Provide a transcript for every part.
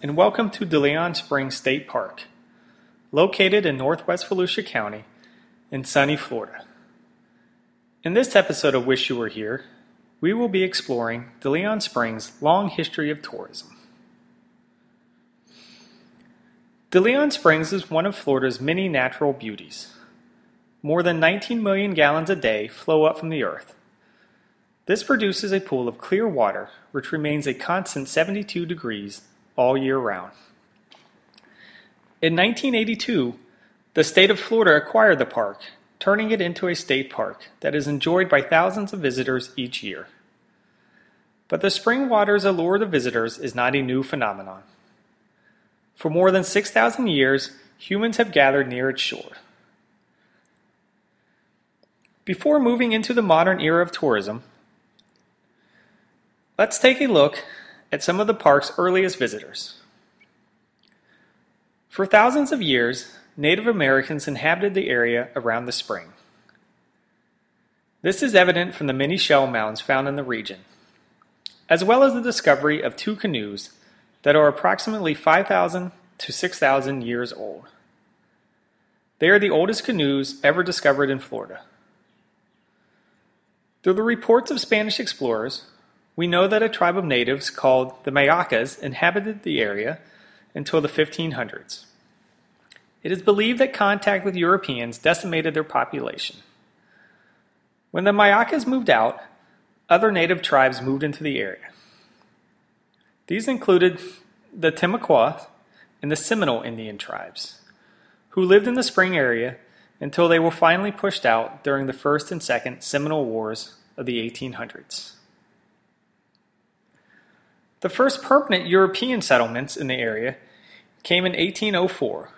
and welcome to DeLeon Springs State Park, located in northwest Volusia County in sunny Florida. In this episode of Wish You Were Here, we will be exploring DeLeon Springs' long history of tourism. DeLeon Springs is one of Florida's many natural beauties. More than 19 million gallons a day flow up from the earth. This produces a pool of clear water which remains a constant 72 degrees all year round. In 1982, the state of Florida acquired the park, turning it into a state park that is enjoyed by thousands of visitors each year. But the spring water's allure to visitors is not a new phenomenon. For more than 6,000 years, humans have gathered near its shore. Before moving into the modern era of tourism, let's take a look at some of the park's earliest visitors. For thousands of years, Native Americans inhabited the area around the spring. This is evident from the many shell mounds found in the region, as well as the discovery of two canoes that are approximately 5,000 to 6,000 years old. They are the oldest canoes ever discovered in Florida. Through the reports of Spanish explorers, we know that a tribe of natives called the Mayacas inhabited the area until the 1500s. It is believed that contact with Europeans decimated their population. When the Mayacas moved out, other native tribes moved into the area. These included the Timucua and the Seminole Indian tribes, who lived in the spring area until they were finally pushed out during the First and Second Seminole Wars of the 1800s. The first permanent European settlements in the area came in 1804,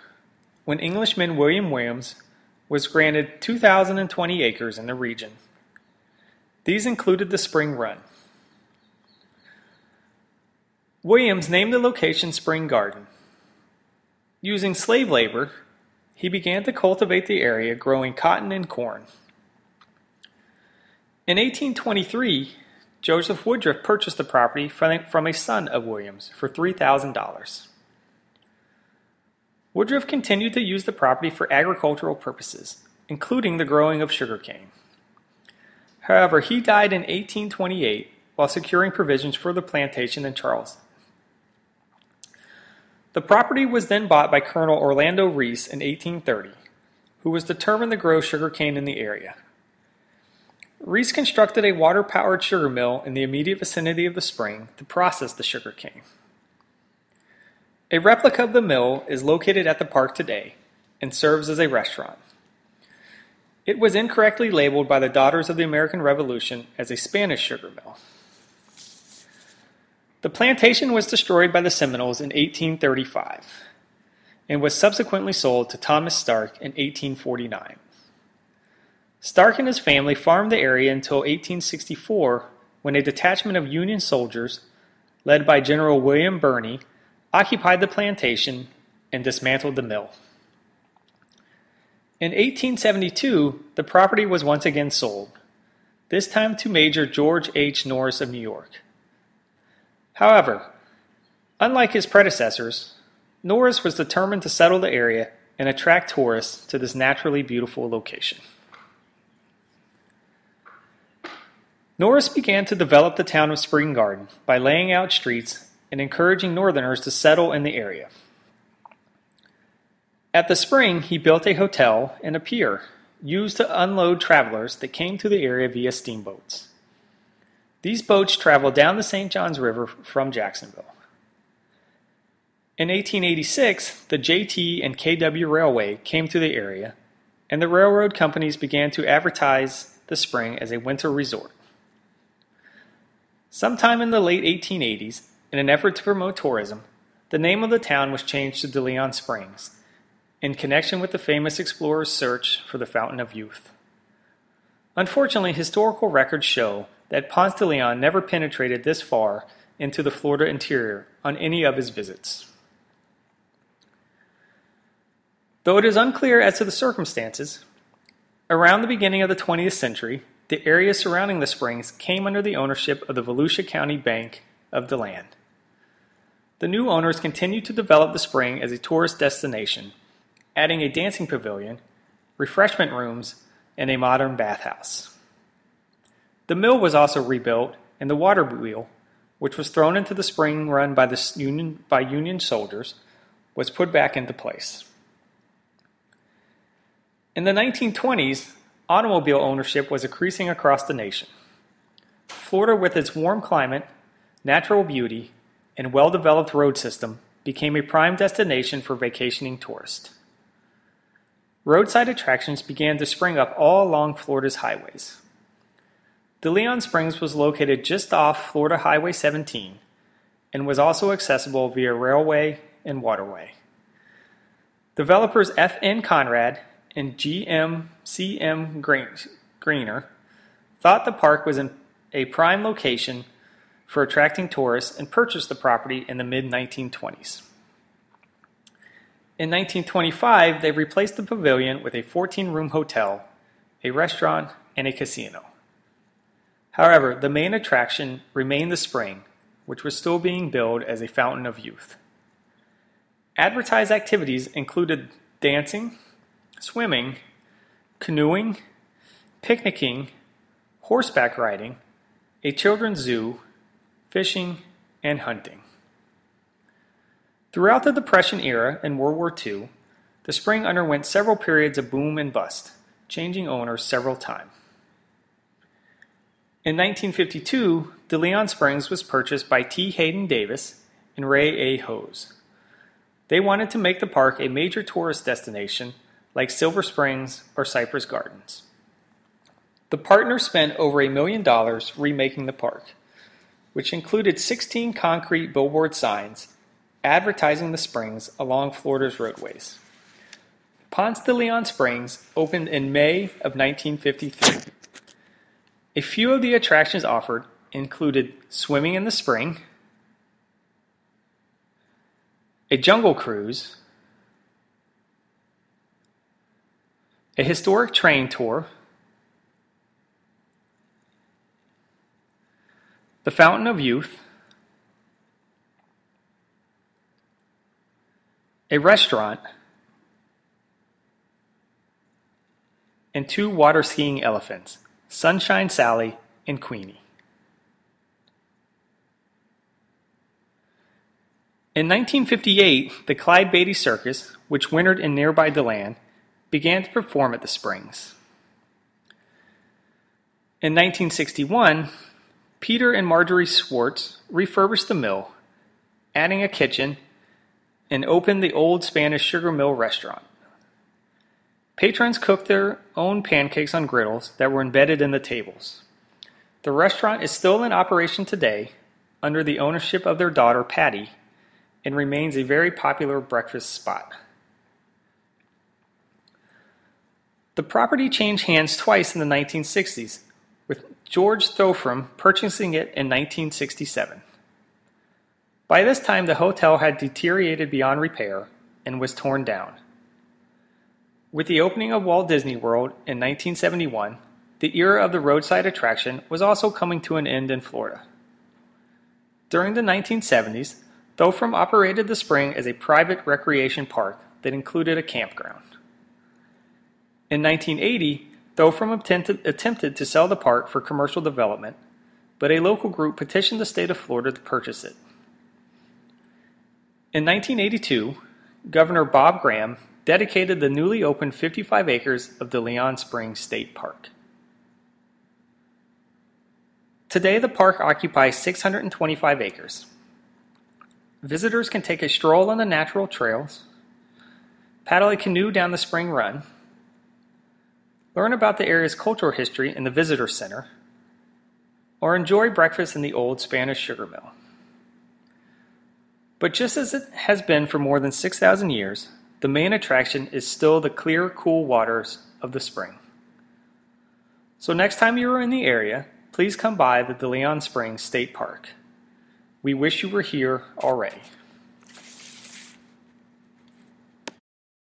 when Englishman William Williams was granted 2,020 acres in the region. These included the Spring Run. Williams named the location Spring Garden. Using slave labor, he began to cultivate the area, growing cotton and corn. In 1823, Joseph Woodruff purchased the property from a son of Williams for $3,000. Woodruff continued to use the property for agricultural purposes, including the growing of sugarcane. However, he died in 1828 while securing provisions for the plantation in Charleston. The property was then bought by Colonel Orlando Reese in 1830, who was determined to grow sugarcane in the area. Reese constructed a water-powered sugar mill in the immediate vicinity of the spring to process the sugarcane. A replica of the mill is located at the park today and serves as a restaurant. It was incorrectly labeled by the Daughters of the American Revolution as a Spanish sugar mill. The plantation was destroyed by the Seminoles in 1835 and was subsequently sold to Thomas Stark in 1849. Stark and his family farmed the area until 1864, when a detachment of Union soldiers, led by General William Birney, occupied the plantation and dismantled the mill. In 1872, the property was once again sold, this time to Major George H. Norris of New York. However, unlike his predecessors, Norris was determined to settle the area and attract tourists to this naturally beautiful location. Norris began to develop the town of Spring Garden by laying out streets and encouraging northerners to settle in the area. At the spring, he built a hotel and a pier used to unload travelers that came to the area via steamboats. These boats traveled down the St. Johns River from Jacksonville. In 1886, the JT and KW Railway came to the area, and the railroad companies began to advertise the spring as a winter resort. Sometime in the late 1880s, in an effort to promote tourism, the name of the town was changed to DeLeon Springs, in connection with the famous explorer's search for the Fountain of Youth. Unfortunately, historical records show that Ponce de Leon never penetrated this far into the Florida interior on any of his visits. Though it is unclear as to the circumstances, around the beginning of the 20th century, the area surrounding the springs came under the ownership of the Volusia County Bank of DeLeon. The new owners continued to develop the spring as a tourist destination, adding a dancing pavilion, refreshment rooms, and a modern bathhouse. The mill was also rebuilt, and the water wheel, which was thrown into the spring run by Union soldiers, was put back into place. In the 1920s, automobile ownership was increasing across the nation. Florida, with its warm climate, natural beauty, and well-developed road system, became a prime destination for vacationing tourists. Roadside attractions began to spring up all along Florida's highways. DeLeon Springs was located just off Florida Highway 17 and was also accessible via railway and waterway. Developers F.N. Conrad and G.M.C.M. Greener thought the park was in a prime location for attracting tourists and purchased the property in the mid-1920s. In 1925, they replaced the pavilion with a 14-room hotel, a restaurant, and a casino. However, the main attraction remained the spring, which was still being billed as a fountain of youth. Advertised activities included dancing, swimming, canoeing, picnicking, horseback riding, a children's zoo, fishing, and hunting. Throughout the Depression era and World War II, the spring underwent several periods of boom and bust, changing owners several times. In 1952, DeLeon Springs was purchased by T. Hayden Davis and Ray A. Hose. They wanted to make the park a major tourist destination like Silver Springs or Cypress Gardens. The partners spent over $1 million remaking the park, which included 16 concrete billboard signs advertising the springs along Florida's roadways. Ponce de Leon Springs opened in May of 1953. A few of the attractions offered included swimming in the spring, a jungle cruise, a historic train tour, the Fountain of Youth, a restaurant, and 2 water skiing elephants, Sunshine Sally and Queenie. In 1958, the Clyde Beatty Circus, which wintered in nearby DeLand, began to perform at the Springs. In 1961, Peter and Marjorie Swartz refurbished the mill, adding a kitchen, and opened the old Spanish sugar mill restaurant. Patrons cooked their own pancakes on griddles that were embedded in the tables. The restaurant is still in operation today under the ownership of their daughter, Patty, and remains a very popular breakfast spot. The property changed hands twice in the 1960s, with George Thofram purchasing it in 1967. By this time, the hotel had deteriorated beyond repair and was torn down. With the opening of Walt Disney World in 1971, the era of the roadside attraction was also coming to an end in Florida. During the 1970s, Thofram operated the spring as a private recreation park that included a campground. In 1980, Thofram attempted to sell the park for commercial development, but a local group petitioned the state of Florida to purchase it. In 1982, Governor Bob Graham dedicated the newly opened 55 acres of DeLeon Springs State Park. Today, the park occupies 625 acres. Visitors can take a stroll on the natural trails, paddle a canoe down the spring run, learn about the area's cultural history in the visitor center, or enjoy breakfast in the old Spanish sugar mill. But just as it has been for more than 6,000 years, the main attraction is still the clear, cool waters of the spring. So next time you are in the area, please come by the DeLeon Springs State Park. We wish you were here already.